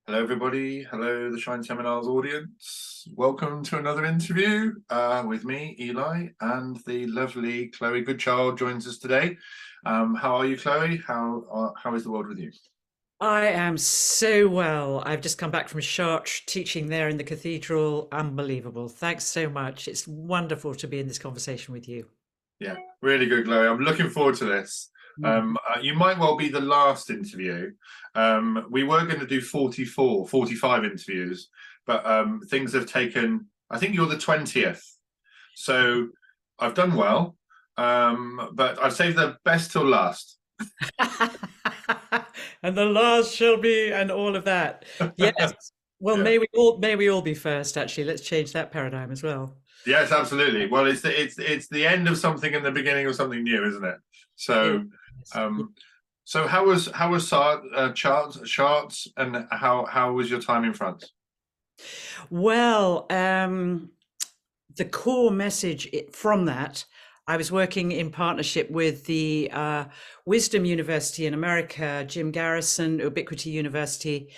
Hello, everybody. Hello, the Shine Seminars audience. Welcome to another interview with me, Eli, and the lovely Chloe Goodchild joins us today. How are you, Chloe? How is the world with you? I am so well. I've just come back from Chartres, teaching there in the cathedral. Unbelievable. Thanks so much. It's wonderful to be in this conversation with you. Yeah, really good, Chloe. I'm looking forward to this. Mhm. You might well be the last interview. We were going to do 45 interviews, but things have taken, I think you're the 20th. So I've done well, but I've saved the best till last. And the last shall be, and all of that. Yes. Well, Yeah. may we all be first, actually. Let's change that paradigm as well. Yes, absolutely. Well, it's the end of something and the beginning of something new, isn't it? It So, is. um, so how was charts, and how was your time in France? Well, the core message from that, I was working in partnership with the Wisdom University in America, Jim Garrison, Ubiquity University,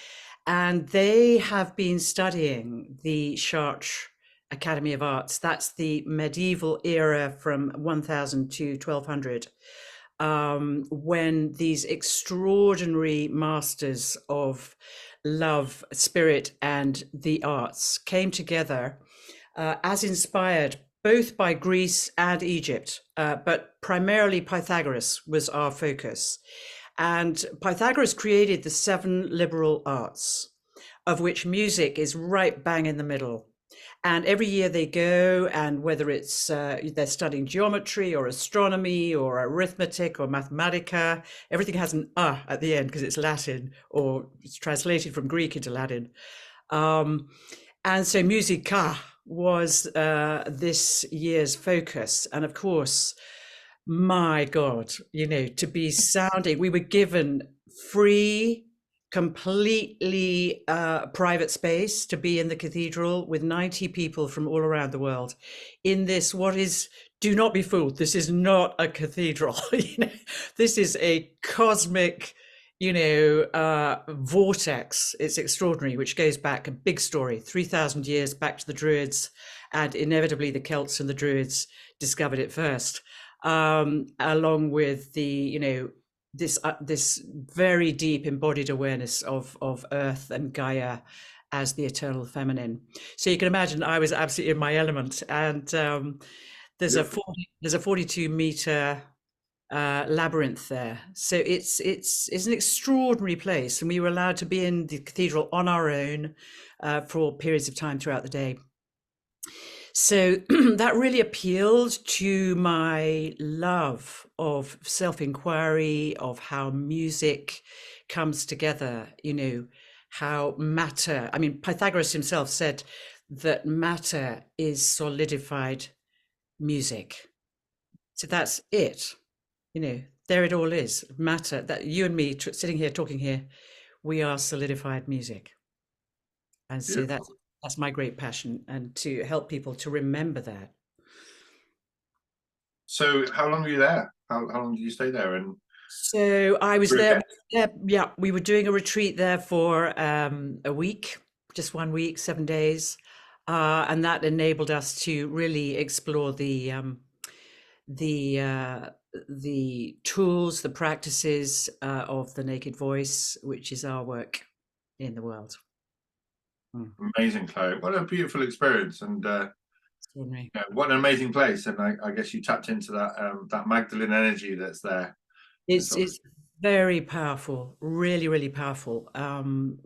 and they have been studying the Chartres Academy of Arts. That's the medieval era from 1000 to 1200, when these extraordinary masters of love, spirit, and the arts came together as inspired both by Greece and Egypt, but primarily Pythagoras was our focus. And Pythagoras created the seven liberal arts, of which music is right bang in the middle. And every year they go, and whether it's they're studying geometry or astronomy or arithmetic or mathematica, everything has an at the end because it's Latin or it's translated from Greek into Latin. Um, and so musica was this year's focus. And of course, my God, to be sounding, we were given free, completely private space to be in the cathedral with 90 people from all around the world in this, what is, do not be fooled, this is not a cathedral. This is a cosmic, vortex. It's extraordinary, which goes back a big story, 3,000 years back to the Druids, and inevitably the Celts and the Druids discovered it first, along with the this very deep embodied awareness of Earth and Gaia as the eternal feminine. So you can imagine I was absolutely in my element, and Beautiful. there's a 42-meter labyrinth there. So it's an extraordinary place, and we were allowed to be in the cathedral on our own for periods of time throughout the day. So that really appealed to my love of self-inquiry, of how music comes together, how matter, I mean, Pythagoras himself said that matter is solidified music. So that's it, there it all is, matter, that you and me sitting here talking here, we are solidified music. And so Beautiful. that's my great passion, and to help people to remember that. So, how long were you there? How long did you stay there? And So I was through there, again? yeah, we were doing a retreat there for a week, just 1 week, 7 days. And that enabled us to really explore the uh, the tools, the practices of the naked voice, which is our work in the world. Mm, Amazing, Chloe. What a beautiful experience, and extraordinary. yeah, what an amazing place. And I guess you tapped into that Magdalene energy that's there. It's It's very powerful, really, really powerful.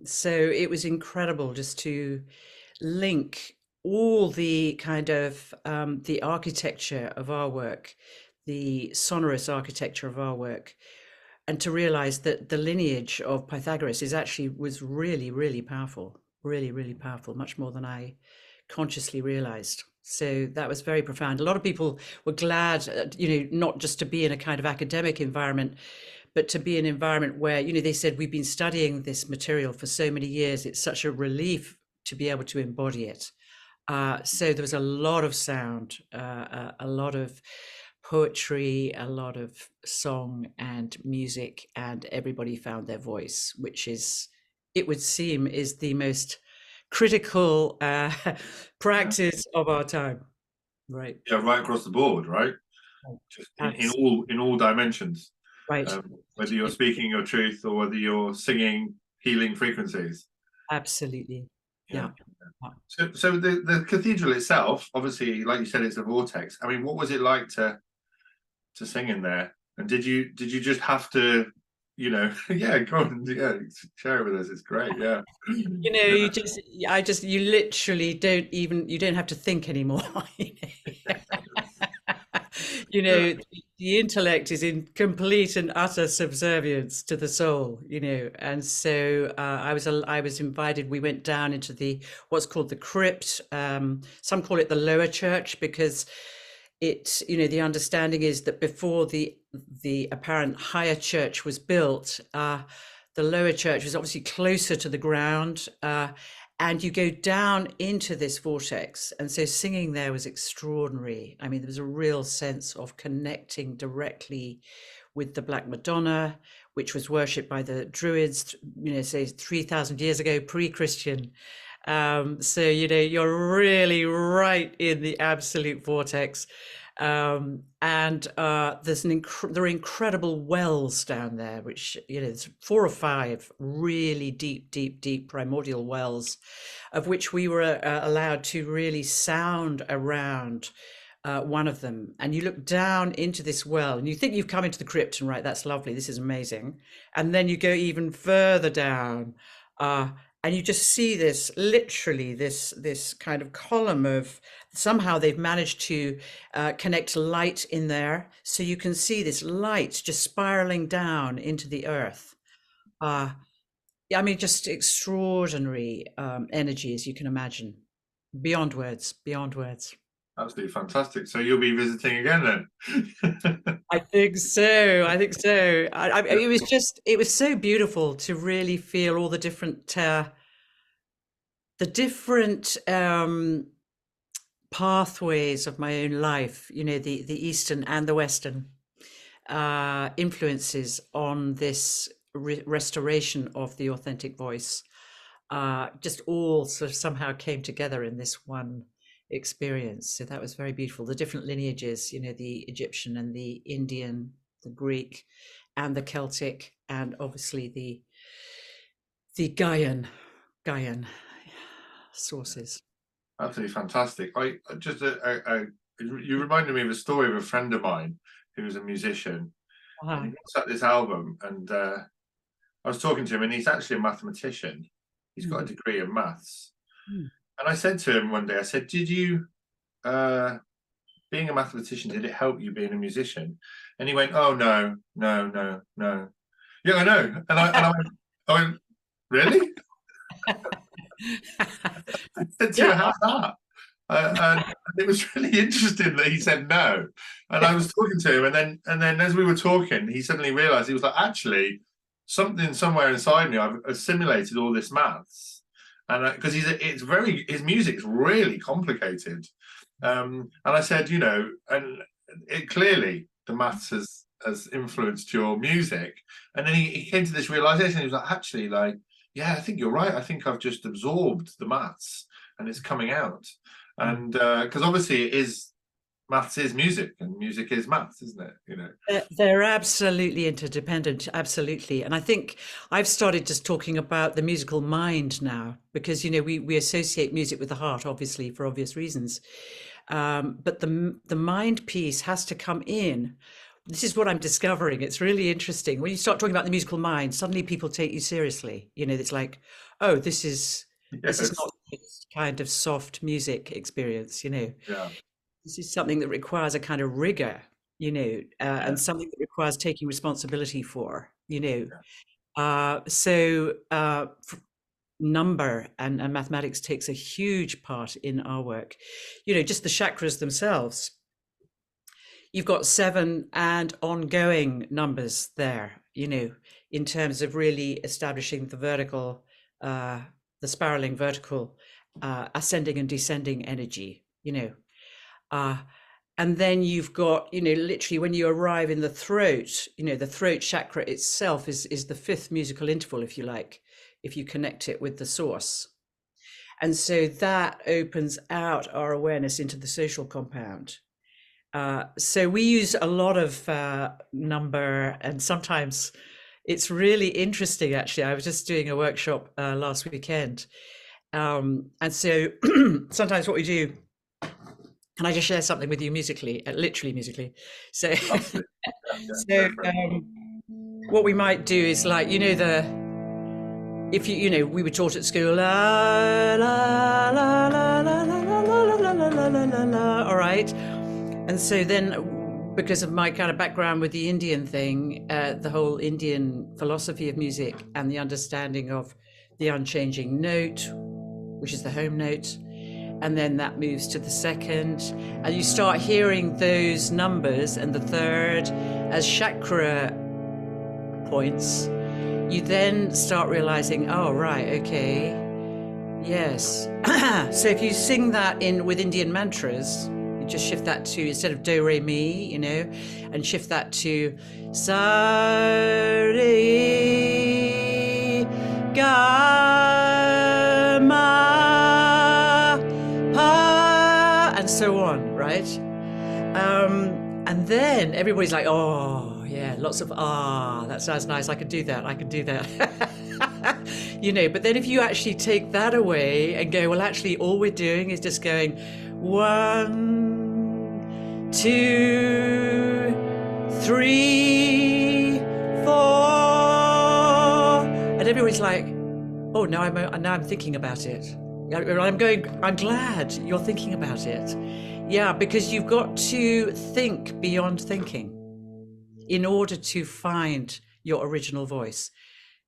So it was incredible just to link all the kind of the architecture of our work, the sonorous architecture of our work, and to realize that the lineage of Pythagoras is actually was really, really powerful, really, really powerful, much more than I consciously realized. So that was very profound. A lot of people were glad, not just to be in a kind of academic environment, but to be an environment where, they said, we've been studying this material for so many years. It's such a relief to be able to embody it. So there was a lot of sound, a lot of poetry, a lot of song and music, and everybody found their voice, which is it would seem, is the most critical Yeah, practice of our time. Right. yeah, right across the board, right? Just Abs- in all dimensions. right. Whether you're speaking your truth or whether you're singing healing frequencies. Absolutely. Yeah. Yeah. Yeah. So the cathedral itself, obviously, like you said, it's a vortex. I mean, what was it like to sing in there? And did you just have to, yeah, go on, yeah, share it with us. It's great. Yeah. You know, Yeah. you literally don't even, you don't have to think anymore. You Yeah. know, the intellect is in complete and utter subservience to the soul, and so I was invited. We went down into the what's called the crypt. Some call it the lower church because the understanding is that before the apparent higher church was built, the lower church was obviously closer to the ground, and you go down into this vortex. And so singing there was extraordinary. I mean, there was a real sense of connecting directly with the Black Madonna, which was worshipped by the Druids, say 3,000 years ago, pre-Christian. So, you're really right in the absolute vortex. And there are incredible wells down there, which, there's 4 or 5 really deep primordial wells, of which we were allowed to really sound around one of them. And you look down into this well and you think you've come into the crypt, and right, that's lovely, this is amazing. And then you go even further down, and you just see this, literally this kind of column of, somehow they've managed to connect light in there, so you can see this light just spiraling down into the earth. I mean, just extraordinary energy, as you can imagine, beyond words, beyond words. Absolutely fantastic. So you'll be visiting again then? I think so. I think so. It was so beautiful to really feel all the different pathways of my own life, the Eastern and the Western influences on this restoration of the authentic voice. Just all sort of somehow came together in this one experience. So that was very beautiful. The different lineages, the Egyptian and the Indian, the Greek and the Celtic, and obviously the Gaian sources. Absolutely fantastic. I just you reminded me of a story of a friend of mine who was a musician, and he puts out this album, and I was talking to him, and he's actually a mathematician. He's got a degree in maths. Mm. And I said to him one day, I said, did you, being a mathematician, did it help you being a musician? And he went, oh, no. Yeah, I know. And I went, really? I said to him, how's that? And it was really interesting that he said no. And I was talking to him, and then as we were talking, he suddenly realized, he was like, actually, something somewhere inside me, I've assimilated all this maths, and because his music's really complicated. And I said, and it clearly the maths has influenced your music. And then he came to this realization. He was like, actually, like, yeah, I think you're right. I think I've just absorbed the maths and it's coming out. And because obviously maths is music and music is maths, isn't it? They're absolutely interdependent, absolutely. And I think I've started just talking about the musical mind now, because we associate music with the heart, obviously, for obvious reasons. But the mind piece has to come in. This is what I'm discovering. It's really interesting. When you start talking about the musical mind, suddenly people take you seriously. It's like, oh, this is not this kind of soft music experience, Yeah. This is something that requires a kind of rigor, and something that requires taking responsibility for, number and mathematics takes a huge part in our work. Just the chakras themselves. You've got 7 and ongoing numbers there, in terms of really establishing the vertical, the spiraling vertical, ascending and descending energy, and then you've got, literally when you arrive in the throat, the throat chakra itself is the 5th musical interval, if you like, if you connect it with the source. And so that opens out our awareness into the social compound. So we use a lot of number, and sometimes it's really interesting, actually. I was just doing a workshop last weekend. And so sometimes what we do, can I just share something with you musically, literally musically? So, so what we might do is, like, if we were taught at school, la la la la la la la la la la la la, all right. And so then, because of my kind of background with the Indian thing, the whole Indian philosophy of music and the understanding of the unchanging note, which is the home note, and then that moves to the second, and you start hearing those numbers and the third as chakra points. You then start realizing, oh, right, okay, yes. So if you sing that with Indian mantras, you just shift that to, instead of do, re, mi, and shift that to sa, re, ga, ma, pa, and so on, right? And then everybody's like, oh, yeah, lots of, that sounds nice. I could do that. I could do that. But then if you actually take that away and go, well, actually, all we're doing is just going 1, 2, 3, 4, and everybody's like, oh, now I'm thinking about it. I'm glad you're thinking about it. Yeah, because you've got to think beyond thinking in order to find your original voice.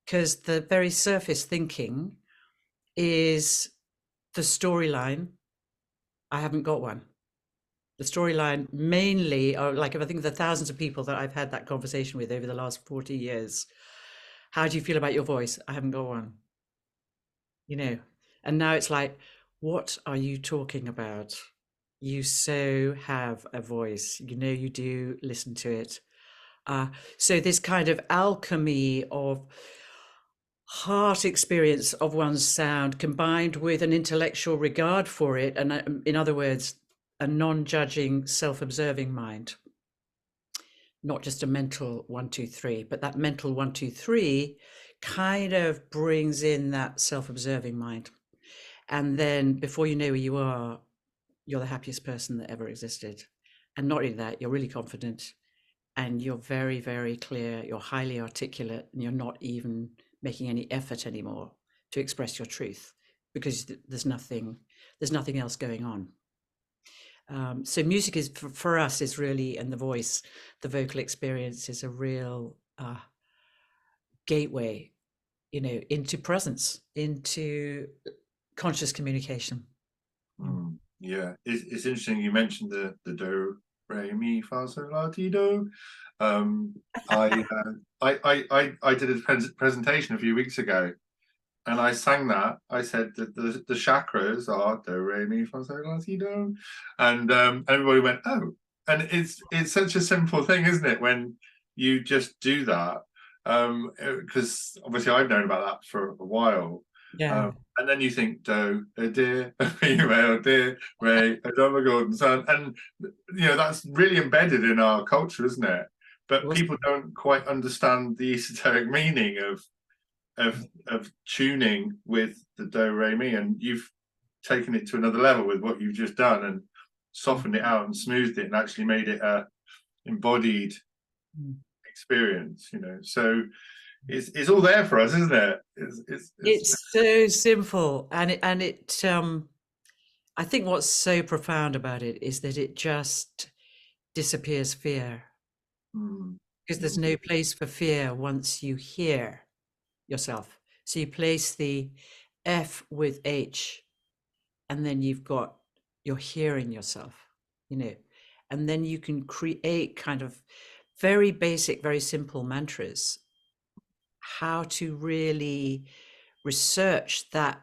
Because the very surface thinking is the storyline. I haven't got one. The storyline mainly, like, if I think of the thousands of people that I've had that conversation with over the last 40 years, how do you feel about your voice? I haven't got one. And now it's like, what are you talking about? You so have a voice, you do, listen to it. So this kind of alchemy of heart experience of one's sound combined with an intellectual regard for it, and in other words, a non-judging, self-observing mind, not just a mental 1, 2, 3, but that mental 1, 2, 3 kind of brings in that self-observing mind. And then before you know where you are, you're the happiest person that ever existed. And not only that, you're really confident, and you're very, very clear, you're highly articulate, and you're not even making any effort anymore to express your truth, because there's nothing else going on. So music is, for us, is really, and the voice, the vocal experience is a real gateway, into presence, into conscious communication. Yeah, it's interesting you mentioned the do, re, mi, fa, sol, la, ti, do. I did a presentation a few weeks ago, and I sang that. I said that the chakras are do, re, mi, fa, sol, la, ti, do, and everybody went, oh. And it's such a simple thing, isn't it, when you just do that? Because obviously I've known about that for a while. Yeah. And then you think do, a dear, a female, dear, Ray, a drummer, golden son, and that's really embedded in our culture, isn't it? But people don't quite understand the esoteric meaning of tuning with the do, re, mi, and you've taken it to another level with what you've just done and softened it out and smoothed it and actually made it a embodied experience. So it's all there for us, isn't it? It's so simple, and it I think what's so profound about it is that it just disappears fear, because there's no place for fear once you hear yourself. So you place the F with H, and then you're hearing yourself, and then you can create kind of very basic, very simple mantras. How to really research that.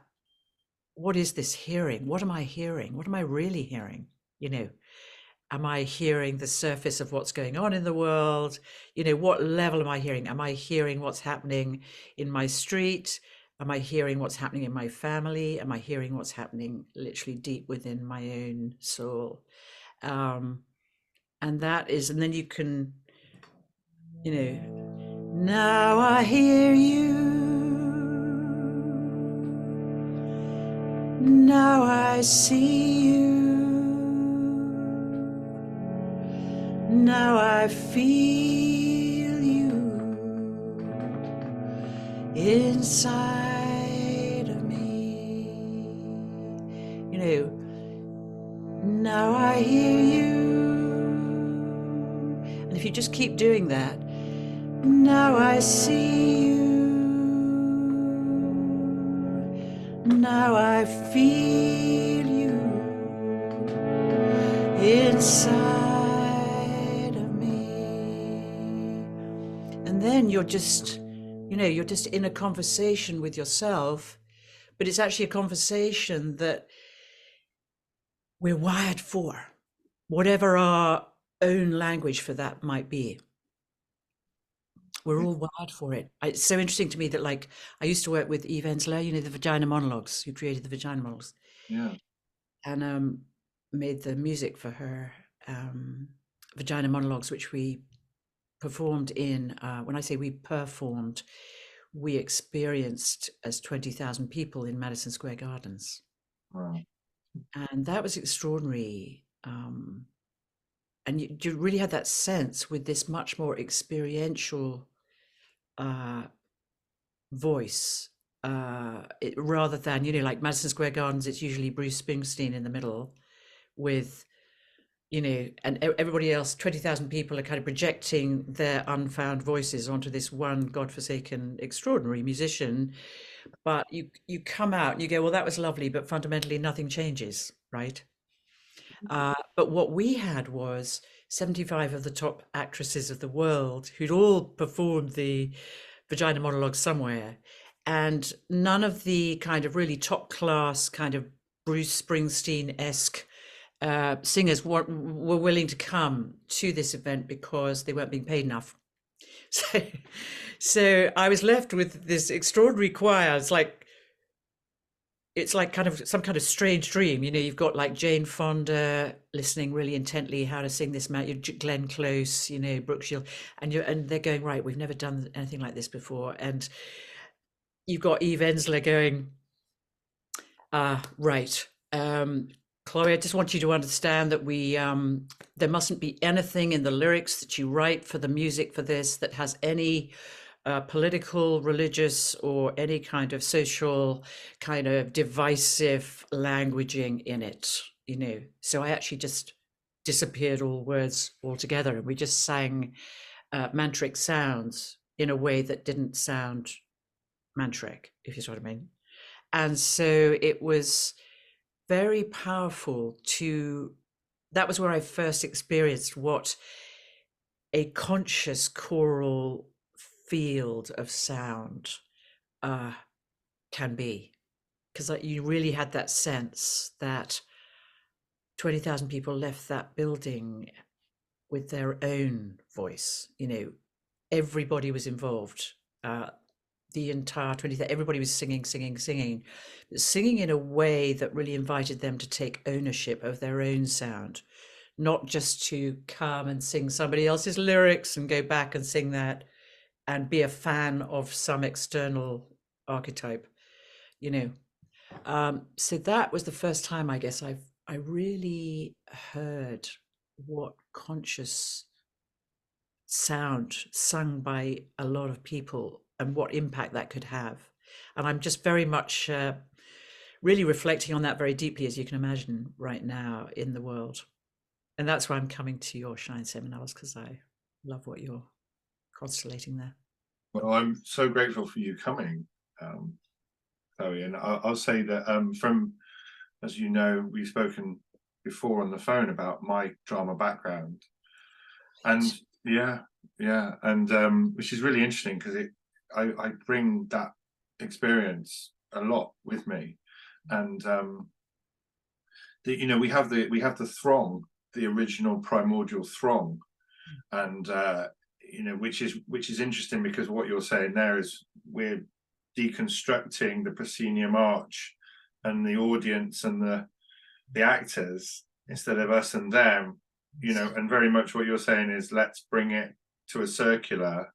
What is this hearing? What am I hearing? What am I really hearing? Am I hearing the surface of what's going on in the world? What level am I hearing? Am I hearing what's happening in my street? Am I hearing what's happening in my family? Am I hearing what's happening literally deep within my own soul? And that is, and then you can, now I hear you. Now I see you. Now I feel you inside of me. Now I hear you. And if you just keep doing that, now I see you. Now I feel you inside of me. And then you're just in a conversation with yourself, but it's actually a conversation that we're wired for, whatever our own language for that might be. We're all wired for it. It's so interesting to me that, like, I used to work with Eve Ensler, the vagina monologues, who created the vagina monologues. Yeah. And made the music for her vagina monologues, which we performed in, when I say we performed, we experienced as 20,000 people in Madison Square Gardens. Wow. And that was extraordinary. And you really had that sense with this much more experiential voice, rather than, like Madison Square Gardens, it's usually Bruce Springsteen in the middle with, and everybody else, 20,000 people are kind of projecting their unfound voices onto this one godforsaken, extraordinary musician. But you come out and you go, well, that was lovely, but fundamentally nothing changes, right? But what we had was 75 of the top actresses of the world who'd all performed the vagina monologue somewhere, and none of the kind of really top class kind of Bruce Springsteen-esque singers were willing to come to this event because they weren't being paid enough. So I was left with this extraordinary choir. It's like kind of some kind of strange dream. You've got like Jane Fonda listening really intently how to sing this, Glenn Close, Brooke Shield, and they're going, right, we've never done anything like this before. And you've got Eve Ensler going, right, Chloe, I just want you to understand that there mustn't be anything in the lyrics that you write for the music for this that has any political, religious, or any kind of social kind of divisive languaging in it, So I actually just disappeared all words altogether, and we just sang mantric sounds in a way that didn't sound mantric, if you see what I mean. And so it was very powerful that was where I first experienced what a conscious choral field of sound can be, because you really had that sense that 20,000 people left that building with their own voice. Everybody was involved. The entire 20,000, everybody was singing in a way that really invited them to take ownership of their own sound, not just to come and sing somebody else's lyrics and go back and sing that and be a fan of some external archetype, So that was the first time, I guess, I really heard what conscious sound sung by a lot of people and what impact that could have. And I'm just very much really reflecting on that very deeply, as you can imagine, right now in the world. And that's why I'm coming to your Shine seminars, because I love what you're constellating there. Well, I'm so grateful for you coming, Chloe. And I'll say that from, as you know, we've spoken before on the phone about my drama background. And and which is really interesting, because I bring that experience a lot with me. And we have the throng, the original primordial throng, and which is interesting, because what you're saying there is we're deconstructing the proscenium arch and the audience and the actors instead of us and them, you know, and very much what you're saying is let's bring it to a circular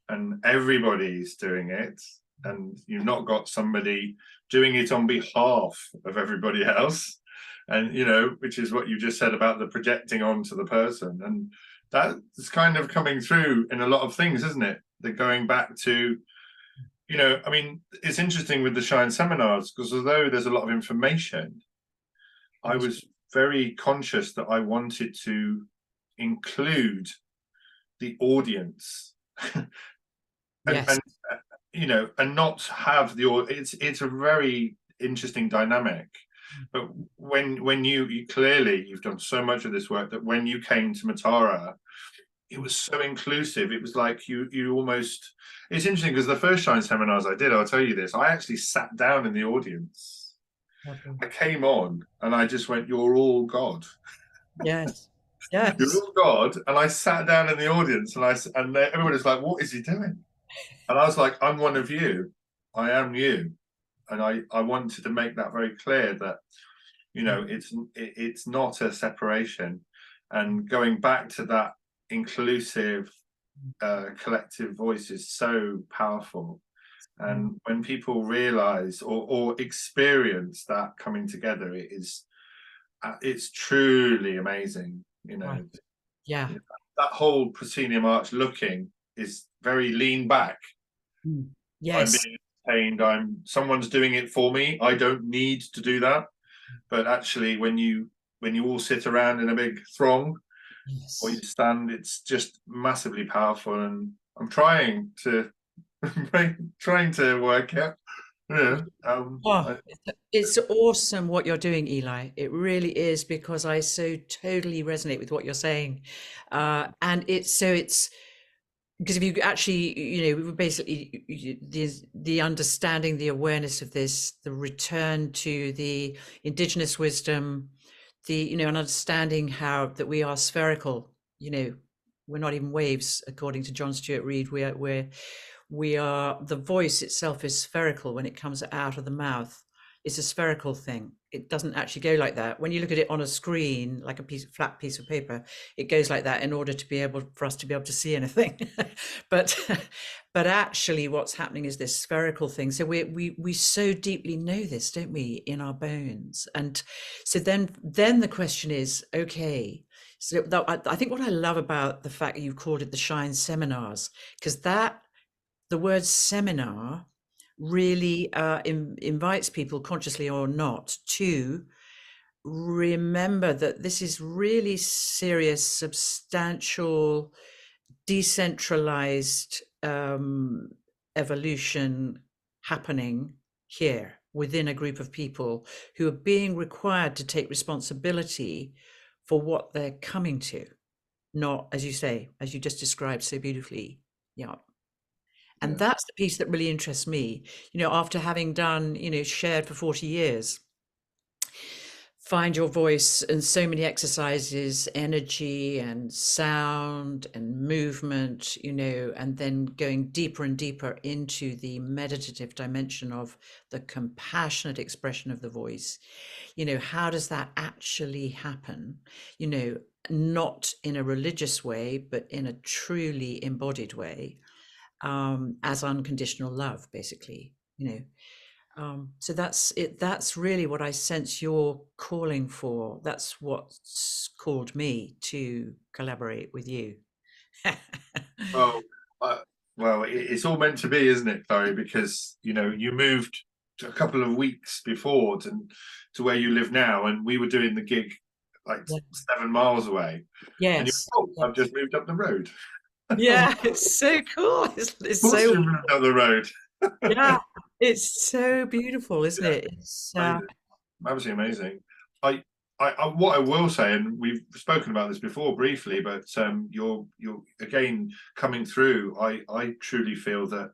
and everybody's doing it, and you've not got somebody doing it on behalf of everybody else, and you know, which is what you just said about the projecting onto the person, and that's kind of coming through in a lot of things, isn't it? They're going back to, you know, I mean, it's interesting with the Shine seminars, because although there's a lot of information, I was very conscious that I wanted to include the audience. Yes. And you know, and not have it's a very interesting dynamic. But when you clearly, you've done so much of this work that when you came to Matara, it was so inclusive. It was like you almost, it's interesting because the first Shine seminars I did, I'll tell you this, I actually sat down in the audience. I came on and I just went, you're all God. Yes. You're Yes. all God. And I sat down in the audience and everyone was like, what is he doing? And I was like, I'm one of you. I am you. And I wanted to make that very clear that, you know, it's not a separation. And going back to that inclusive collective voice is so powerful. And when people realize or experience that coming together, it's truly amazing. You know, Right. Yeah. that whole proscenium arch looking is very lean back. I'm Yes. being entertained. Someone's doing it for me. I don't need to do that. But actually, when you all sit around in a big throng, Yes. or you stand, it's just massively powerful. And I'm trying to work out. Yeah. It's awesome what you're doing, Eli. It really is, because I so totally resonate with what you're saying. And it's because if you actually, you know, basically the understanding, the awareness of this, the return to the indigenous wisdom, you know, an understanding how that we are spherical, you know, we're not even waves, according to John Stuart Reid. We are, the voice itself is spherical when it comes out of the mouth. It's a spherical thing. It doesn't actually go like that. When you look at it on a screen, like a flat piece of paper, it goes like that in order to be able for us to be able to see anything. but actually, what's happening is this spherical thing. So we so deeply know this, don't we, in our bones? And so then the question is, okay. So I think what I love about the fact that you've called it the Shine seminars, because the word seminar really invites people, consciously or not, to remember that this is really serious, substantial, decentralized evolution happening here within a group of people who are being required to take responsibility for what they're coming to, not, as you say, as you just described so beautifully. Yeah. And that's the piece that really interests me, you know, after having done, you know, shared for 40 years, find your voice and so many exercises, energy and sound and movement, you know, and then going deeper and deeper into the meditative dimension of the compassionate expression of the voice. You know, how does that actually happen? You know, not in a religious way, but in a truly embodied way. As unconditional love, basically, you know. So that's it. That's really what I sense you're calling for. That's what's called me to collaborate with you. Well, it's all meant to be, isn't it, Chloe? Because you know you moved a couple of weeks before to where you live now, and we were doing the gig like 7 miles away. And you Yes. went, oh, I've just moved up the road. Yeah, it's so cool. It's Of course so, you moved up the road. yeah, it's so beautiful, isn't Yeah, it? It's absolutely amazing. What I will say, and we've spoken about this before briefly, but you're again coming through. I truly feel that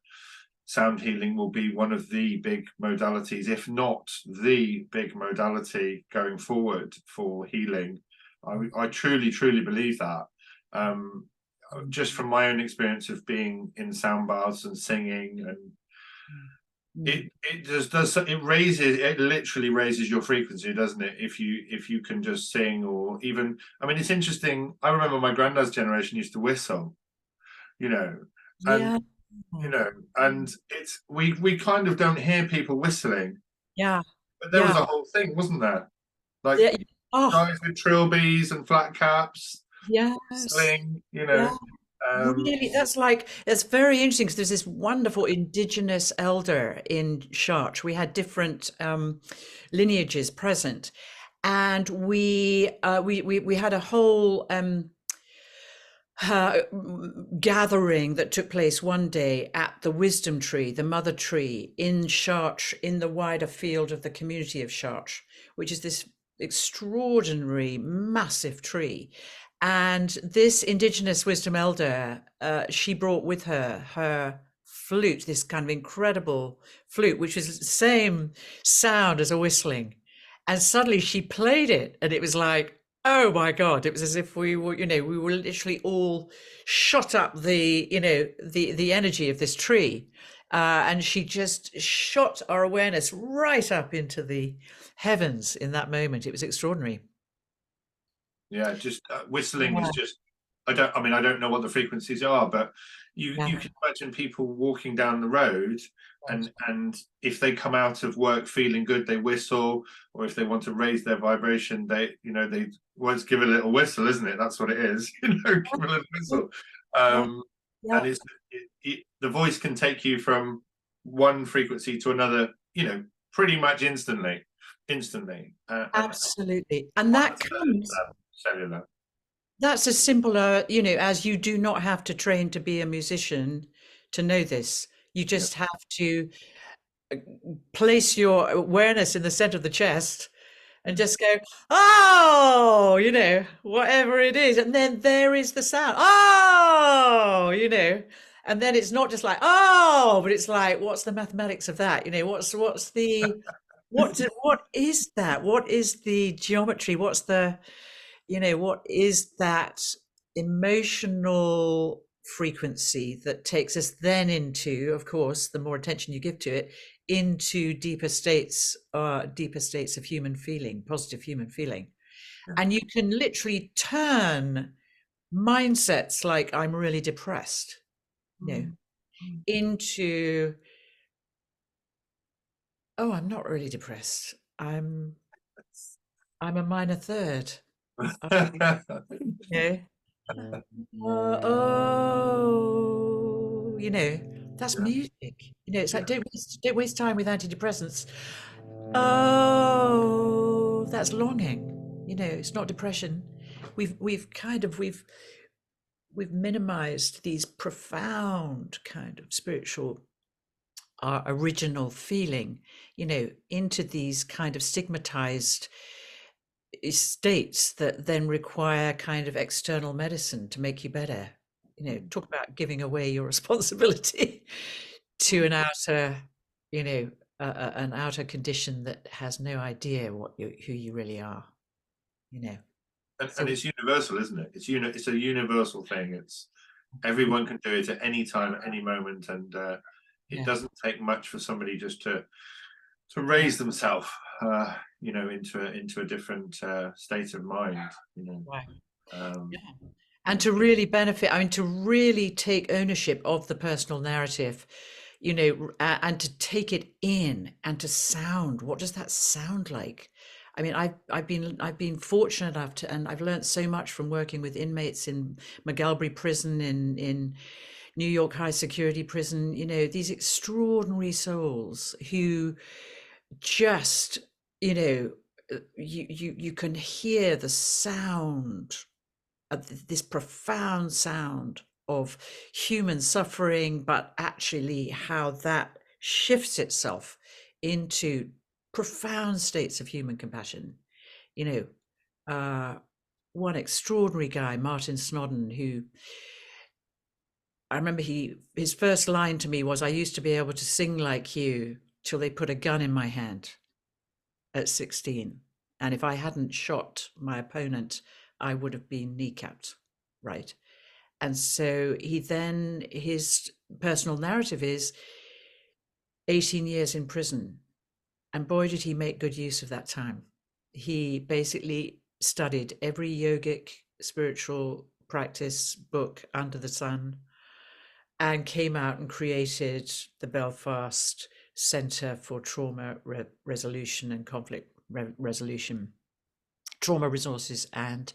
sound healing will be one of the big modalities, if not the big modality going forward for healing. I truly believe that. Just from my own experience of being in sound baths and singing, and Mm. it just does, it literally raises your frequency, doesn't it? If you can just sing, or even, I mean, it's interesting. I remember my granddad's generation used to whistle, you know, and Yeah. it's we kind of don't hear people whistling, Yeah. but there was Yeah. a whole thing, wasn't there? Like Yeah. Oh, guys with trilbies and flat caps yes. whistling, Yeah. um, Really, that's like, it's very interesting because there's this wonderful indigenous elder in Chartres. We had different lineages present, and we had a whole gathering that took place one day at the wisdom tree, the mother tree in Chartres, in the wider field of the community of Chartres, which is this extraordinary, massive tree. And this indigenous wisdom elder, she brought with her her flute, this kind of incredible flute, which was the same sound as a whistling. And suddenly she played it, and it was like, oh my God, it was as if we were, we were literally all shot up the energy of this tree. And she just shot our awareness right up into the heavens in that moment. It was extraordinary. yeah, just whistling is Yeah, just. I mean, I don't know what the frequencies are, but you yeah, can imagine people walking down the road, and if they come out of work feeling good, they whistle, or if they want to raise their vibration, they well, it's give a little whistle, isn't it? That's what it is, give a little whistle. yeah, Um, yeah, and the voice can take you from one frequency to another, pretty much instantly, and absolutely. And on that a comes, cellular. that's as simple, as you do not have to train to be a musician to know this. You Yeah. just have to place your awareness in the center of the chest and just go, oh, whatever it is. And then there is the sound. Oh, and then it's not just like, oh, but it's like, what's the mathematics of that? What's the, what is that? What is the geometry? What is that emotional frequency that takes us then into, of course, the more attention you give to it, into deeper states of human feeling, positive human feeling. Yeah. And you can literally turn mindsets like I'm really depressed, you know, Mm. Mm. into, oh, I'm not really depressed. I'm a minor third. Yeah. Oh, that's Yeah. music. It's like Yeah. don't waste time with antidepressants. Oh, that's longing. It's not depression. We've minimized these profound kind of spiritual, our original feeling, into these kind of stigmatized states that then require kind of external medicine to make you better. Talk about giving away your responsibility to an outer, an outer condition that has no idea who you really are. You know. And So it's universal, isn't it? It's a universal thing. It's everyone can do it at any time, at any moment, and it yeah, doesn't take much for somebody just to yeah, raise themselves, into a different state of mind. right. Um, Yeah. And yeah. to really benefit, I mean, to really take ownership of the personal narrative, and to take it in and to sound. What does that sound like? I mean, I've been fortunate enough to, and I've learned so much from working with inmates in McGalbury Prison, in New York High Security Prison. These extraordinary souls who just, you can hear the sound, this profound sound of human suffering, but actually how that shifts itself into profound states of human compassion. You know, one extraordinary guy, Martin Snodden, who I remember his first line to me was, "I used to be able to sing like you till they put a gun in my hand at 16. And if I hadn't shot my opponent, I would have been kneecapped." Right. And so his personal narrative is 18 years in prison. And boy, did he make good use of that time. He basically studied every yogic spiritual practice book under the sun and came out and created the Belfast Centre for Trauma Resolution and Conflict Resolution, Trauma Resources and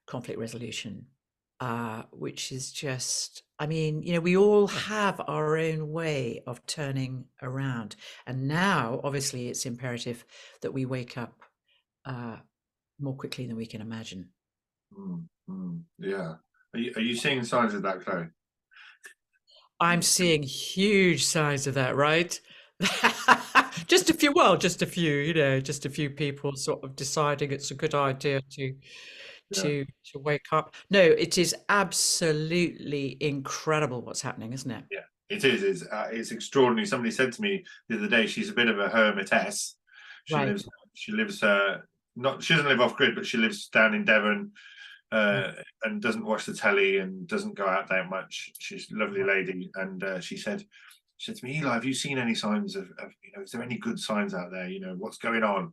Conflict Resolution, which is just, I mean, you know, we all have our own way of turning around. And now, obviously, it's imperative that we wake up more quickly than we can imagine. Yeah. Are you seeing signs of that, Chloe? I'm seeing huge signs of that, right? Just a few, well, just a few, you know, just a few people sort of deciding it's a good idea to Yeah. wake up. No, it is absolutely incredible what's happening, isn't it? Yeah, it is. It's extraordinary. Somebody said to me the other day, she's a bit of a hermitess. She Right. lives. She lives. Not. She doesn't live off grid, but she lives down in Devon, Right. and doesn't watch the telly and doesn't go out that much. She's a lovely lady, and she said to me, Eli, have you seen any signs of, you know, is there any good signs out there? You know, what's going on?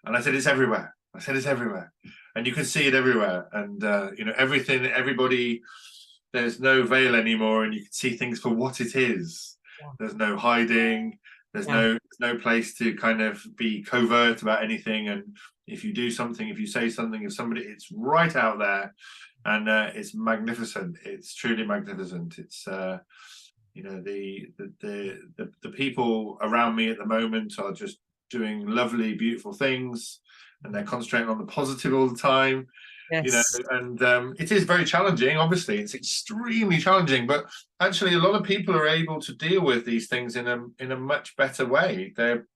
And I said, it's everywhere. I said, it's everywhere, and you can see it everywhere. And you know, everything, everybody. There's no veil anymore, and you can see things for what it is. Yeah. There's no hiding. There's Yeah. no place to kind of be covert about anything. And if you do something, if you say something, if somebody, it's right out there, and it's magnificent. It's truly magnificent. It's you know, the people around me at the moment are just doing lovely, beautiful things, and they're concentrating on the positive all the time. You know, Yes. and it is very challenging. Obviously, it's extremely challenging, but actually, a lot of people are able to deal with these things in a much better way. They're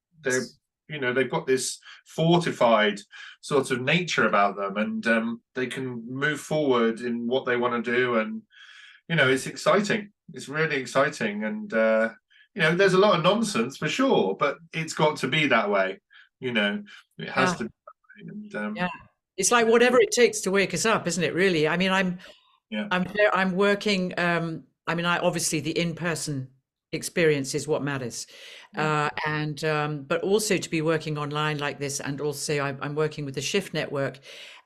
you know, they've got this fortified sort of nature about them, and they can move forward in what they want to do. And you know, it's exciting. It's really exciting, and you know, there's a lot of nonsense for sure, but it's got to be that way. You know, it has Yeah. to be. And Yeah. It's like whatever it takes to wake us up, isn't it? Really. I mean, yeah, I'm working. I mean, I obviously the in-person experience is what matters, yeah. and but also to be working online like this, and also I'm working with the Shift Network,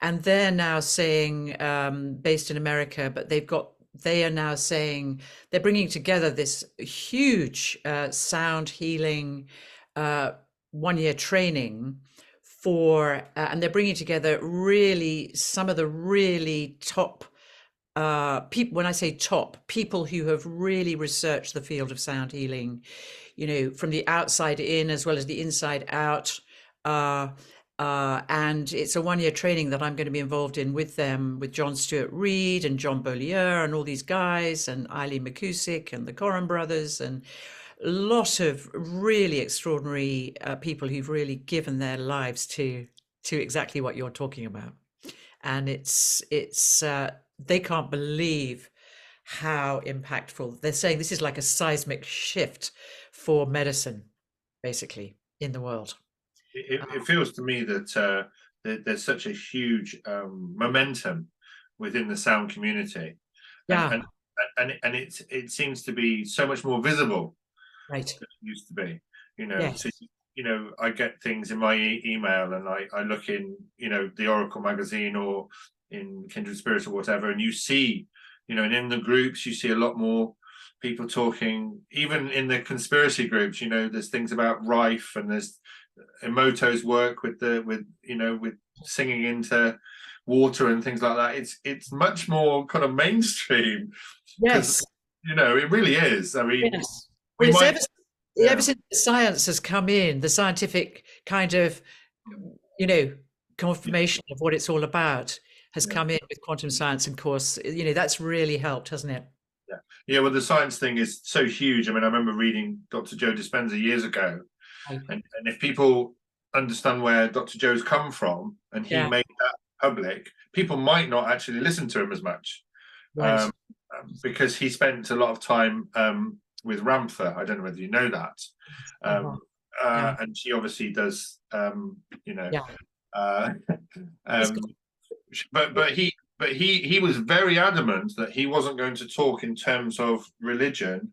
and they're now saying, based in America, but they are now saying they're bringing together this huge sound healing 1 year training for, and they're bringing together really some of the really top people. When I say top, people who have really researched the field of sound healing, you know, from the outside in as well as the inside out. And it's a 1 year training that I'm going to be involved in with them, with John Stuart Reid and John Beaulieu and all these guys, and Eileen McCusick and the Coram brothers, and a lot of really extraordinary people who've really given their lives to exactly what you're talking about. And it's they can't believe how impactful. They're saying this is like a seismic shift for medicine, basically, in the world. It feels to me that there's such a huge momentum within the sound community, and Yeah, it seems to be so much more visible right. than it used to be. You know, Yes. so you know, I get things in my email, and I look in, you know, the Oracle magazine or in Kindred Spirits or whatever, and you see, you know, and in the groups you see a lot more people talking. Even in the conspiracy groups, you know, there's things about Rife, and there's Emoto's work with you know, with singing into water and things like that. It's much more kind of mainstream, because Yes. you know, it really is. I mean, Yes. we Well, it's might, ever yeah, since science has come in, the scientific kind of, you know, yeah, confirmation of what it's all about has yeah, come in with quantum science. And of course, you know, that's really helped, hasn't it? yeah. Yeah, well, the science thing is so huge. I mean, I remember reading Dr. Joe Dispenza years ago, Right. and if people understand where Dr. Joe's come from, and he Yeah. made that public, people might not actually listen to him as much, Right. because he spent a lot of time with Ramtha. I don't know whether you know that, Uh-huh. um, Yeah. and she obviously does, you know, Yeah. uh, He's got, um, but he was very adamant that he wasn't going to talk in terms of religion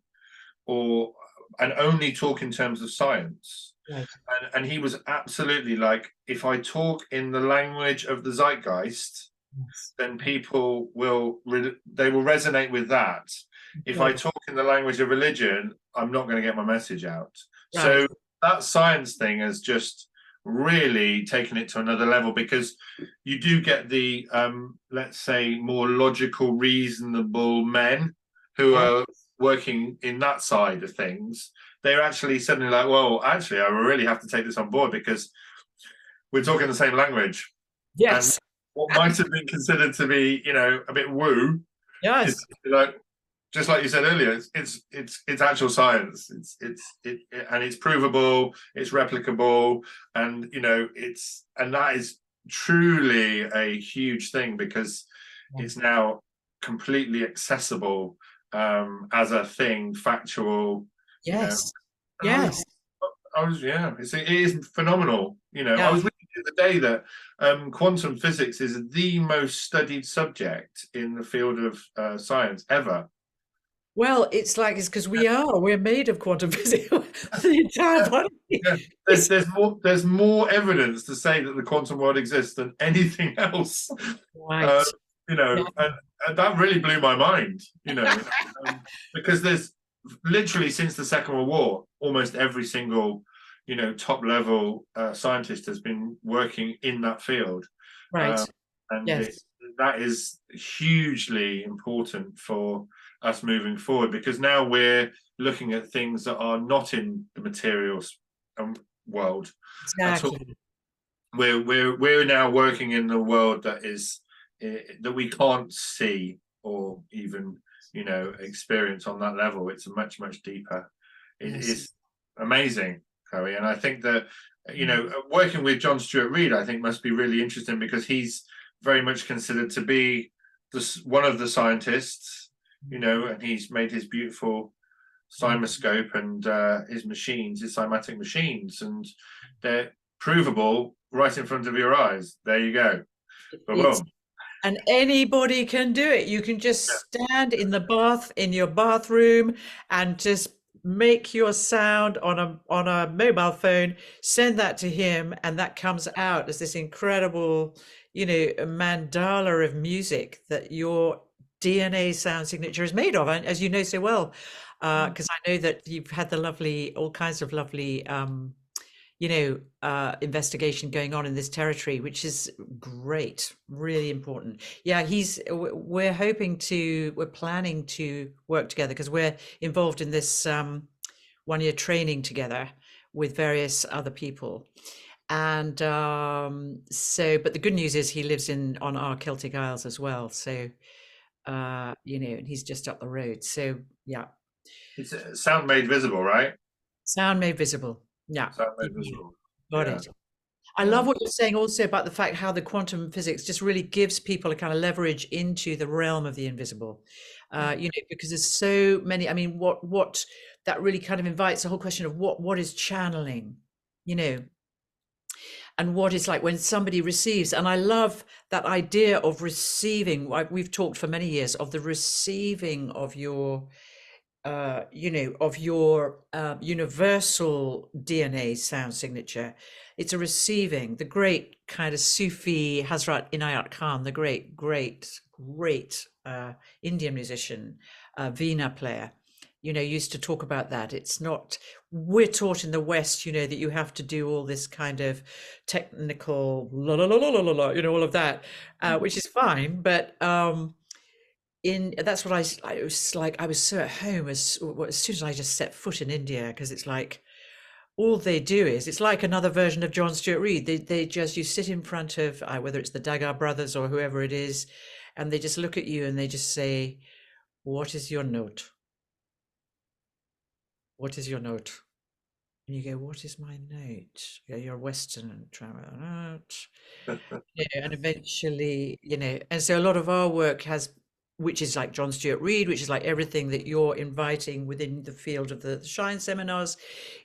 or and only talk in terms of science. Right. And he was absolutely like, if I talk in the language of the zeitgeist, Yes. then people will they will resonate with that. If I Incredible. talk in the language of religion, I'm not going to get my message out. Right. So that science thing has just really taken it to another level, because you do get the let's say more logical, reasonable men who Yeah. are working in that side of things. They're actually suddenly like, well, actually, I really have to take this on board, because we're talking the same language. And Yes. what might have been considered to be, a bit woo, is Yes. like, just like you said earlier, it's actual science. And it's provable, it's replicable, and that is truly a huge thing, because it's now completely accessible as a thing, factual, you know. Yes. And Yes. yeah, it is phenomenal. I Yeah. was reading the other day that quantum physics is the most studied subject in the field of science ever. Well, it's because we're made of quantum physics. The entire Yeah, body yeah. is There's more evidence to say that the quantum world exists than anything else. Uh, right. Yeah. and that really blew my mind. Because there's literally, since the Second World War, almost every single top level scientist has been working in that field, Right. and Yes. that is hugely important for us moving forward, because now we're looking at things that are not in the materials world at all. Exactly. We're now working in the world that we can't see or even experience on that level. It's much, much deeper. It Yes. is amazing, Chloe. And I think that working with John Stuart Reid, I think, must be really interesting, because he's very much considered to be one of the scientists, and he's made his beautiful cymoscope and his machines, his cymatic machines, and they're provable right in front of your eyes. There you go. It's Boom. And anybody can do it. You can Yeah. just stand in your bathroom and just make your sound on a mobile phone, send that to him, and that comes out as this incredible, mandala of music that your DNA sound signature is made of. And as you know so well, because I know that you've had all kinds of lovely investigation going on in this territory, which is great, really important. Yeah, we're planning to work together, because we're involved in this 1-year training together with various other people. And but the good news is he lives on our Celtic Isles as well. So, and he's just up the road. So, yeah. It's sound made visible, right? Sound made visible. Yeah. Sound made visible. Got Yeah. it. I Yeah. love what you're saying also about the fact how the quantum physics just really gives people a kind of leverage into the realm of the invisible. Because there's so many. I mean, what that really kind of invites the whole question of what is channeling, and what it's like when somebody receives. And I love that idea of receiving. We've talked for many years of the receiving of your universal DNA sound signature. It's a receiving. The great kind of Sufi Hazrat Inayat Khan, the great, great, great Indian musician, Veena player, used to talk about that. It's not, we're taught in the West, that you have to do all this kind of technical, la la la la la la, all of that, which is fine, but that's what I was like. I was so at home as soon as I just set foot in India, because it's like all they do is, it's like another version of John Stuart Reid. You sit in front of whether it's the Dagar brothers or whoever it is, and they just look at you and they just say, "What is your note? What is your note?" And you go, "What is my note?" You're Western and note. And eventually, and so a lot of our work which is like John Stuart Reid, which is like everything that you're inviting within the field of the Shine seminars,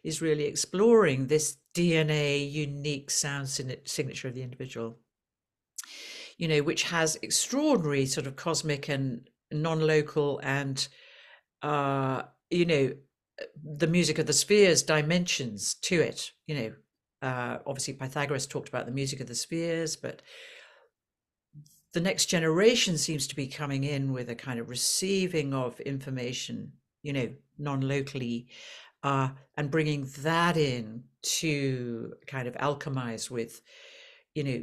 is really exploring this DNA unique sound signature of the individual, which has extraordinary sort of cosmic and non-local and, the music of the spheres dimensions to it. Obviously Pythagoras talked about the music of the spheres, but the next generation seems to be coming in with a kind of receiving of information, non-locally, and bringing that in to kind of alchemize with,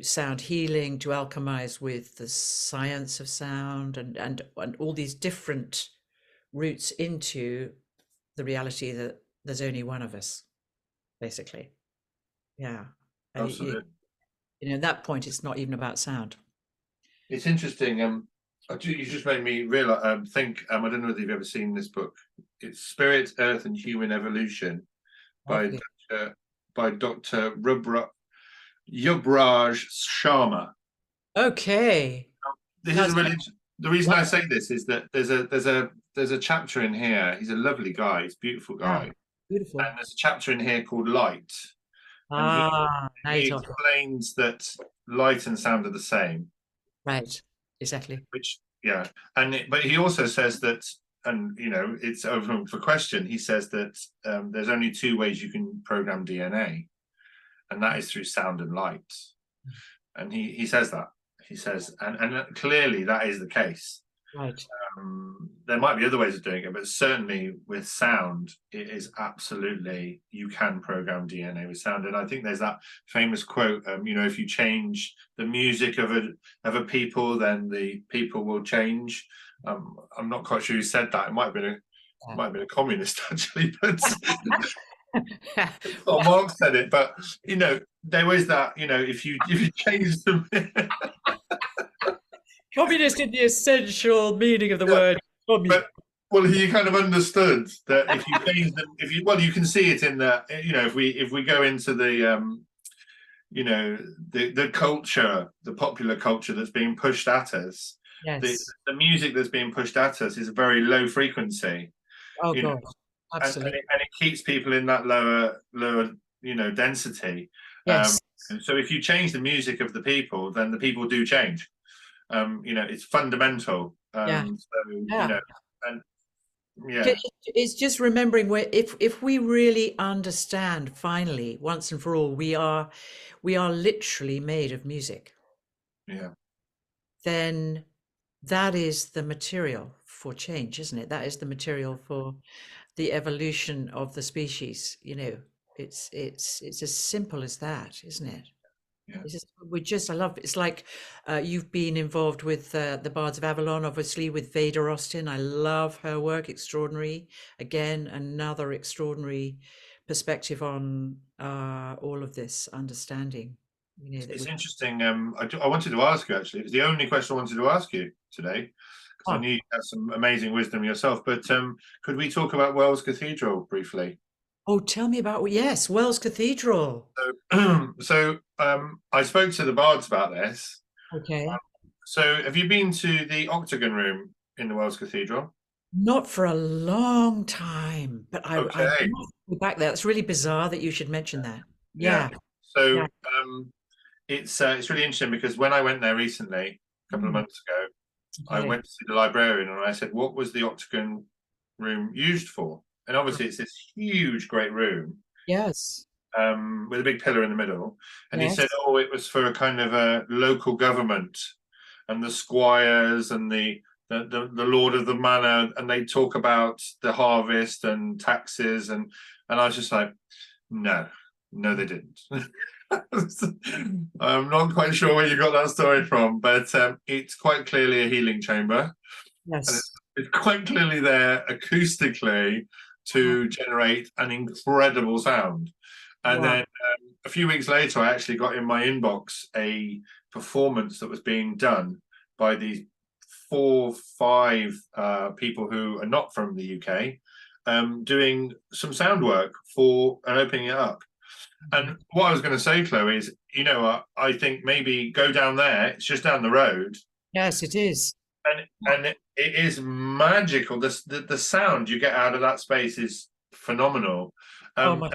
sound healing, to alchemize with the science of sound, and all these different routes into the reality that there's only one of us, basically. Yeah. Absolutely. At that point, it's not even about sound. It's interesting. You just made me realize. Think. I don't know if you've ever seen this book. It's Spirit, Earth, and Human Evolution by Lovely. Dr. Yubraj Sharma. Okay. This is really the reason Wow. I say this is that there's a chapter in here. He's a lovely guy. He's a beautiful Yeah, guy, beautiful. and there's a chapter in here called Light, and Now you're he talking. explains that light and sound are the same. Right. Exactly. Which, yeah, but he also says that, and it's open for question. He says that there's only two ways you can program DNA, and that is through sound and light. And he says that. He says, and clearly that is the case. Right. There might be other ways of doing it, but certainly with sound, it is absolutely, you can program DNA with sound. And I think there's that famous quote, if you change the music of a people, then the people will change. I'm not quite sure who said that. It might have been a communist actually, but Well, Marx said it. But there was that. If you change them. communist in the essential meaning of the word communist. Well, he kind of understood that if you change them, you can see it in the, if we go into the, the culture, the popular culture that's being pushed at us, Yes. the music that's being pushed at us is a very low frequency, Oh you know, God. Absolutely. and it keeps people in that lower, density. Yes. So if you change the music of the people, then the people do change. It's fundamental. Yeah. So Yeah. and yeah, It's just remembering where, if we really understand finally, once and for all, we are literally made of music, yeah, then that is the material for change, isn't it? That is the material for the evolution of the species. It's as simple as that, isn't it? yeah. I love, it's like, you've been involved with the Bards of Avalon, obviously, with Veda Austin. I love her work, extraordinary. Again, another extraordinary perspective on all of this understanding. That It's we. interesting. I wanted to ask you actually. It was the only question I wanted to ask you today because I Ah, knew you had some amazing wisdom yourself. But could we talk about Wells Cathedral briefly? oh, tell me about, yes, Wells Cathedral. I spoke to the Bards about this. Okay. So, have you been to the Octagon Room in the Wells Cathedral? Not for a long time, but I Okay. must go back there. It's really bizarre that you should mention that. Yeah. Yeah. So, Yeah. it's really interesting because when I went there recently, a couple of Mm, months ago, I okay. went to see the librarian and I said, "What was the Octagon Room used for?" And obviously, it's this huge, great room Yes. with a big pillar in the middle. And he said, Yes. "Oh, it was for a kind of a local government and the squires and the lord of the manor, and they talk about the harvest and taxes and I was just like, no, they didn't." I'm not quite sure where you got that story from, but it's quite clearly a healing chamber, and Yes. it's quite clearly there acoustically Uh-huh. to generate an incredible sound. And Wow. then a few weeks later, I actually got in my inbox a performance that was being done by these 4, 5 people who are not from the UK, doing some sound work for and opening it up. And what I was going to say, Chloe, is I think maybe go down there. It's just down the road, Yes, it is. and it is magical. The sound you get out of that space is phenomenal. Oh Um, my,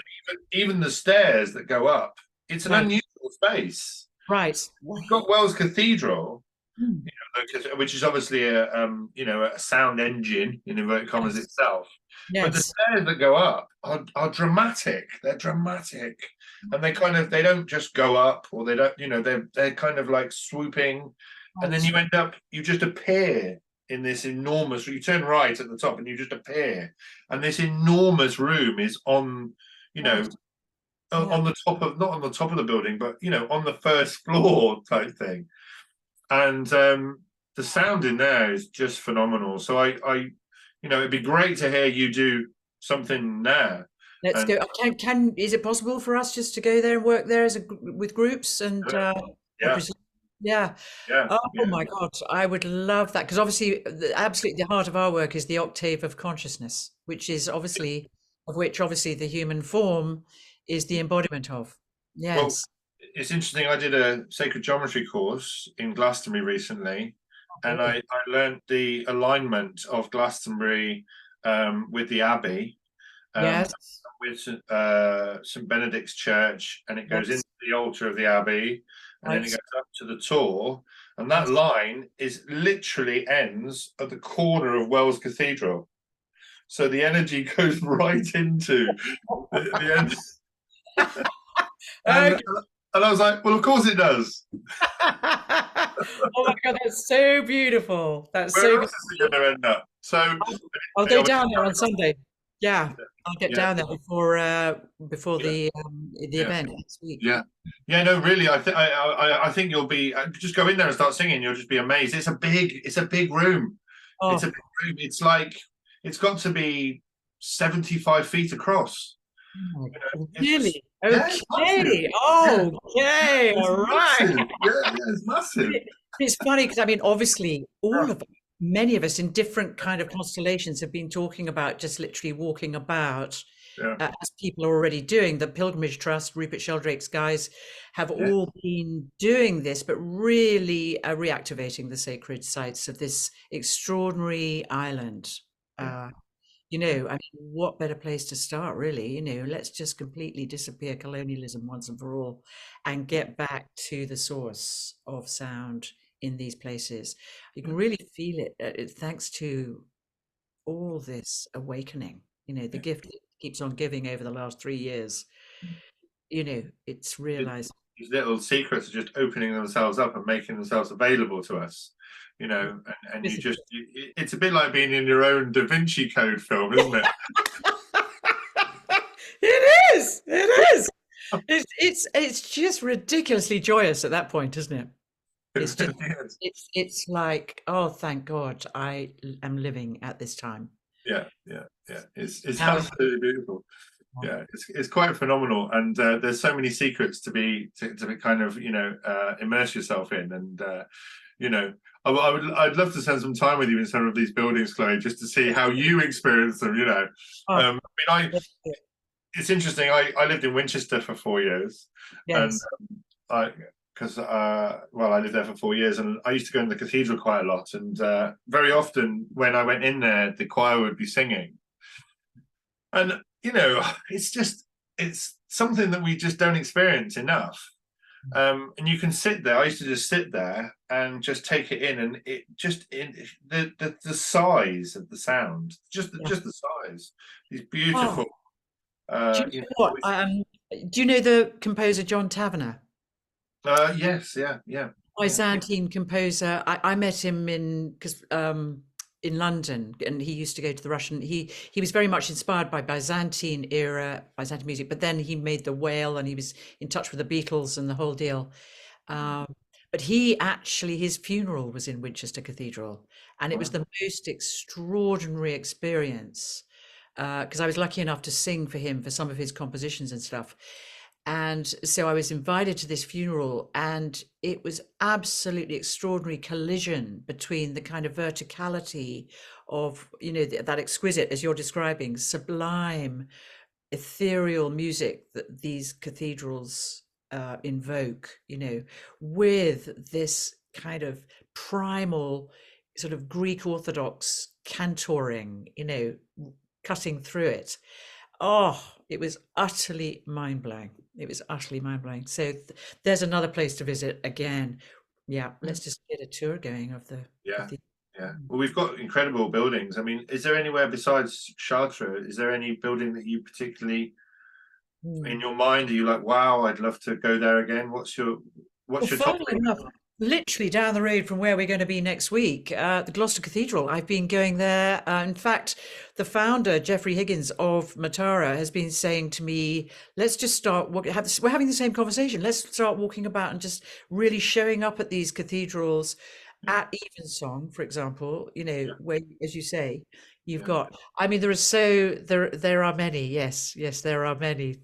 even the stairs that go up, it's an right, unusual space. right. We've got Wells Cathedral. Mm. which is obviously a sound engine in inverted commas Yes. itself. But the Yes. stairs that go up are dramatic. They're dramatic, and they don't just go up, or they don't, they're kind of like swooping, and then Right. you just appear in this enormous. You turn right at the top, and you just appear, and this enormous room is on, you know, Right. Yeah. on the top of, not on the top of the building, but on the first floor type thing. And the sound in there is just phenomenal. So it'd be great to hear you do something there. Let's And go. Is it possible for us just to go there and work there with groups and I yeah, presume, yeah. yeah, Oh yeah, my God, I would love that because obviously, absolutely, the heart of our work is the octave of consciousness, which obviously the human form is the embodiment of. well, Yes. it's interesting. I did a sacred geometry course in Glastonbury recently, and Brilliant. I learned the alignment of Glastonbury with the Abbey, um, Yes. with St Benedict's Church, and it goes Yes. into the altar of the Abbey, and then it Right. goes up to the Tor, and that Yes. line is literally ends at the corner of Wells Cathedral. So the energy goes right into the end, and Okay. and I was like, well, of course it does. Oh my God, that's so beautiful. That's Where so else is it going to end up? So I'll they go obviously down there on Sunday. Yeah, I'll get yeah, down there before yeah, the yeah. event next week. Yeah, yeah, no, really, I think you'll be just go in there and start singing. You'll just be amazed. It's a big room. It's a Oh, big room. It's like it's got to be 75 feet across. my God, It's just really? yeah, it's massive. Okay. Yeah, Okay. it's All right. massive. Yeah, yeah, it's massive. It's funny because I mean, obviously, Yeah, many of us in different kind of constellations have been talking about just literally walking about, yeah, as people are already doing. The Pilgrimage Trust, Rupert Sheldrake's guys, have yeah, all been doing this, but really reactivating the sacred sites of this extraordinary island. yeah, Uh, yeah, I mean, what better place to start, really? Let's just completely disappear colonialism once and for all and get back to the source of sound in these places. You yeah, can really feel it, thanks to all this awakening, the yeah. gift it keeps on giving over the last 3 years. It's It- realized. these little secrets are just opening themselves up and making themselves available to us. And it's a bit like being in your own Da Vinci Code film, isn't it? It is. It is. It's just ridiculously joyous at that point, isn't it? It It's just really is. it's like, oh, thank God, am living at this time. Yeah, yeah, yeah. It's Now, absolutely beautiful. Yeah, it's quite phenomenal, and there's so many secrets to be kind of immerse yourself in, and you know I'd love to spend some time with you in some of these buildings, Chloe, just to see how you experience them. oh, It's interesting. I lived in Winchester for 4 years, and yes, I because I lived there for 4 years, and I used to go in the cathedral quite a lot, and very often when I went in there, the choir would be singing, and it's something that we just don't experience enough. And you can sit there. I used to just sit there and just take it in, and it just in the size of the sound, yeah. just the size is Oh, beautiful. do you know what? Do you know the composer John Tavener? Yes, yeah, yeah, yeah, Byzantine composer. I met him in London, and he used to go to the Russian. He was very much inspired by Byzantine era Byzantine music, but then he made the Whale, and he was in touch with the Beatles and the whole deal. Um, but his funeral was in Winchester Cathedral, and it was wow, the most extraordinary experience because I was lucky enough to sing for him for some of his compositions and stuff. And so I was invited to this funeral, and it was absolutely extraordinary collision between the kind of verticality of, that exquisite, as you're describing, sublime, ethereal music that these cathedrals invoke, with this kind of primal sort of Greek Orthodox cantoring, cutting through it. Oh, it was utterly mind blowing. It was utterly mind blowing. So there's another place to visit again. Yeah, let's just get a tour going of the Yeah, cathedral. yeah. Well, we've got incredible buildings. I mean, is there anywhere besides Chartres? Is there any building that you particularly in Mm. your mind? Are you like, wow, I'd love to go there again? Well, What's your top funnily three? enough, literally down the road from where we're going to be next week, the Gloucester Cathedral. I've been going there. In fact, the founder, Geoffrey Higgins of Matara, has been saying to me, let's just start, we're having the same conversation. Let's start walking about and just really showing up at these cathedrals Yeah, at Evensong, for example, yeah, where, as you say, you've yeah. got, I mean, there are many. Yes, yes, there are many.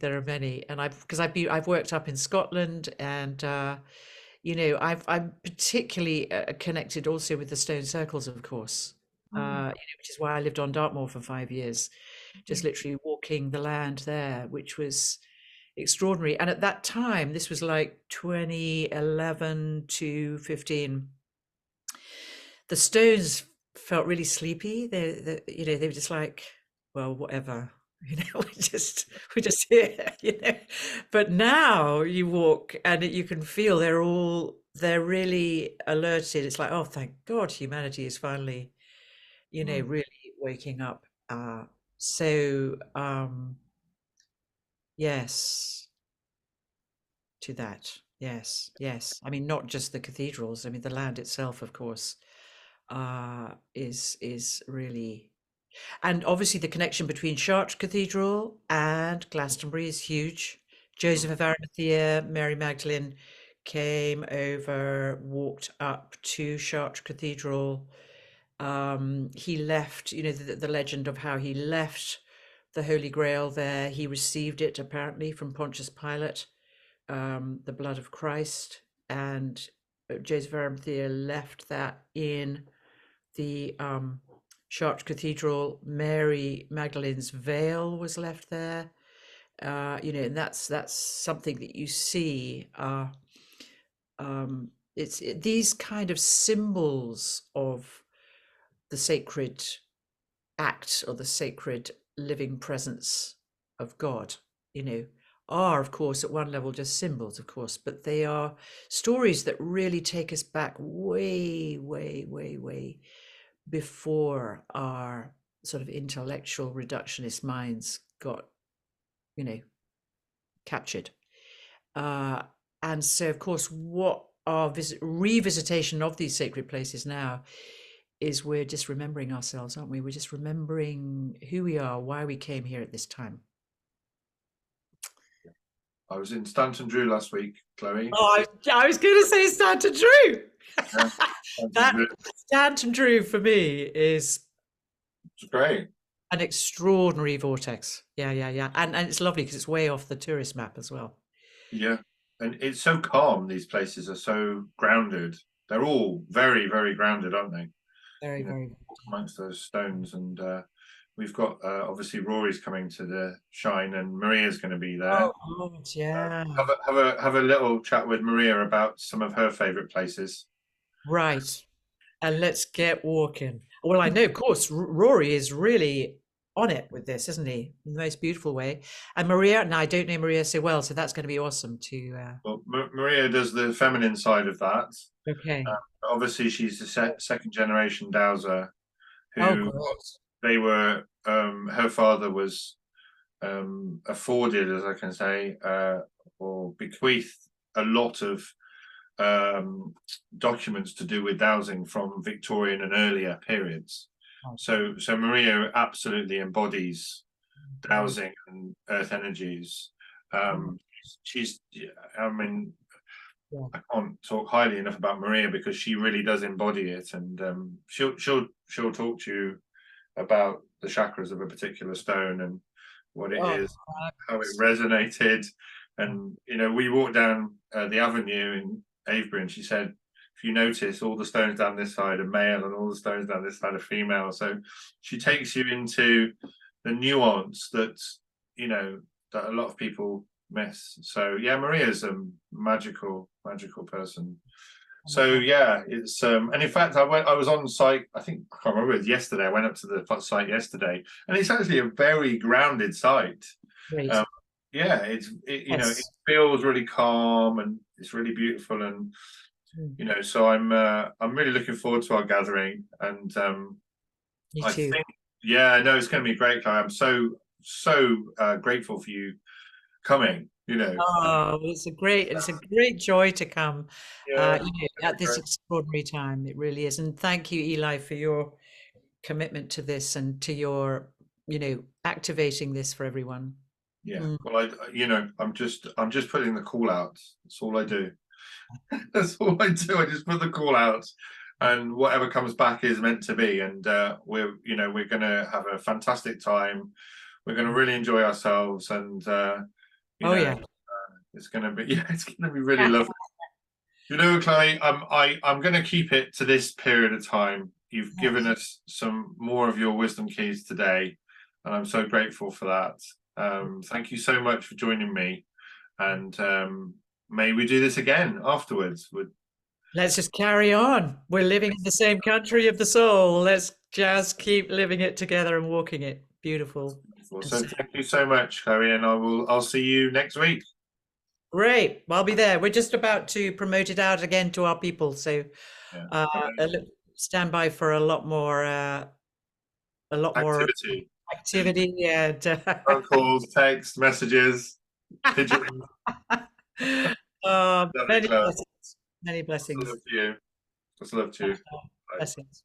And I've worked up in Scotland, and, I'm particularly connected also with the stone circles, of course, Mm, which is why I lived on Dartmoor for 5 years, just mm, literally walking the land there, which was extraordinary. And at that time, this was like 2011 to 15, the stones felt really sleepy. They were just like, well, whatever, we're just here, But now you walk and you can feel they're really alerted. It's like, oh, thank God, humanity is finally, mm. really waking up. So, yes, to that. Yes, yes. I mean, not just the cathedrals. I mean, the land itself, of course, is really, and obviously the connection between Chartres Cathedral and Glastonbury is huge. Sure. Joseph of Arimathea, Mary Magdalene came over, walked up to Chartres Cathedral. He left, the legend of how he left the Holy Grail there. He received it apparently from Pontius Pilate, the blood of Christ, and Joseph of Arimathea left that in the Chartres Cathedral. Mary Magdalene's veil was left there. And that's something that you see. These kind of symbols of the sacred act or the sacred living presence of God, you know, are of course at one level just symbols, of course, but they are stories that really take us back way, way, way, way before our sort of intellectual reductionist minds got, you know, captured. Uh, and so, of course, what our revisitation of these sacred places now is, we're just remembering ourselves, aren't we? We're just remembering who we are, why we came here at this time. I was in Stanton Drew last week, Chloe. Oh, I was going to say Stanton Drew. Yeah, Stanton That Drew. Stanton Drew for me is It's great. an extraordinary vortex. Yeah, yeah, yeah. And it's lovely because it's way off the tourist map as well. Yeah, and it's so calm. These places are so grounded. They're all very, very grounded, aren't they? Very, You know, very. amongst those stones, and we've got obviously Rory's coming to the Shine, and Maria's going to be there. Oh, God, yeah. Have a little chat with Maria about some of her favourite places. Right. And let's get walking. Well, I know, of course, Rory is really on it with this, isn't he? In the most beautiful way. And Maria, now I don't know Maria so well, so that's going to be awesome to. Well, Maria does the feminine side of that. Okay. Obviously, she's the second generation dowser Oh, who great. they were. Her father was afforded, as I can say, or bequeathed a lot of documents to do with dowsing from Victorian and earlier periods. So Maria absolutely embodies Great. dowsing and earth energies. Mm, She's, I mean, yeah. I can't talk highly enough about Maria because she really does embody it, and she'll talk to you about the chakras of a particular stone and what it Oh, is, how it resonated. And we walked down the avenue in Avebury, and she said, if you notice, all the stones down this side are male and all the stones down this side are female. So she takes you into the nuance that that a lot of people miss. So yeah, Maria's a magical person. So yeah, it's and in fact I was on site, I think, I can't remember, it was yesterday. I went up to the site yesterday, and it's actually a very grounded site. Great. Um, yeah, it Yes. feels really calm and it's really beautiful, and Mm. you know, so I'm really looking forward to our gathering, and Me I too. think, yeah, no, it's going to be great, Chloe. I'm so grateful for you coming. You know, Oh, it's a great joy to come, yeah, at this extraordinary time. It really is. And thank you, Eli, for your commitment to this and to your, activating this for everyone. yeah. Mm. Well, I'm just putting the call out. That's all I do. That's all I do. I just put the call out, and whatever comes back is meant to be. And we're going to have a fantastic time. We're going to really enjoy ourselves, and you Oh, know, yeah. it's going to be yeah, it's going to be really lovely. You know, Chloe, I'm going to keep it to this period of time. You've given Yes. us some more of your wisdom keys today, and I'm so grateful for that. Thank you so much for joining me, and may we do this again afterwards. Let's just carry on. We're living in the same country of the soul. Let's just keep living it together and walking it. Beautiful. And So so thank you so much, Chloe, and I'll see you next week. great. I'll be there. We're just about to promote it out again to our people. So Yeah, uh, amazing stand by for a lot more activity. activity and Phone calls, text messages, pigeons. Lovely, many Chloe. blessings. Many Lots of blessings. love to you. Lots of love to you. Bye. Blessings.